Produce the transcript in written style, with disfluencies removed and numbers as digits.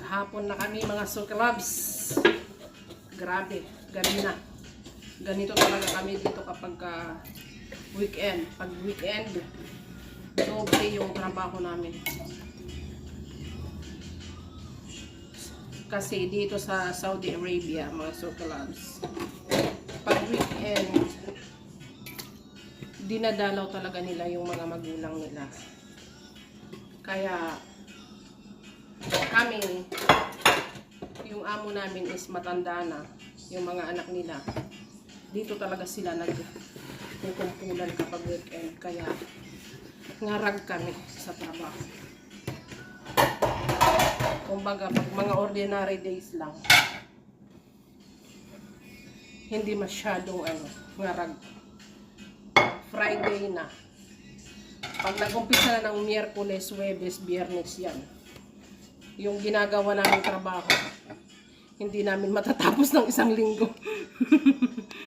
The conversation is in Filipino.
Maghapon na kami mga suklabs. Grabe, ganito talaga kami dito kapag weekend. Pag weekend, doble yung trabaho namin. Kasi dito sa Saudi Arabia, mga suklabs, pag weekend, dinadalaw talaga nila yung mga magulang nila. Kaya kami, yung amo namin is matanda na, yung mga anak nila. Dito talaga sila nagkukumpulan kapag weekend. Kaya ngarag kami sa trabaho. Kumbaga, pag mga ordinary days lang, hindi masyadong ngarag. Friday na. Pag nag-umpisa na ng Miyerkules, Huwebes, Biyernes yan. Yung ginagawa namin trabaho, hindi namin matatapos ng isang linggo.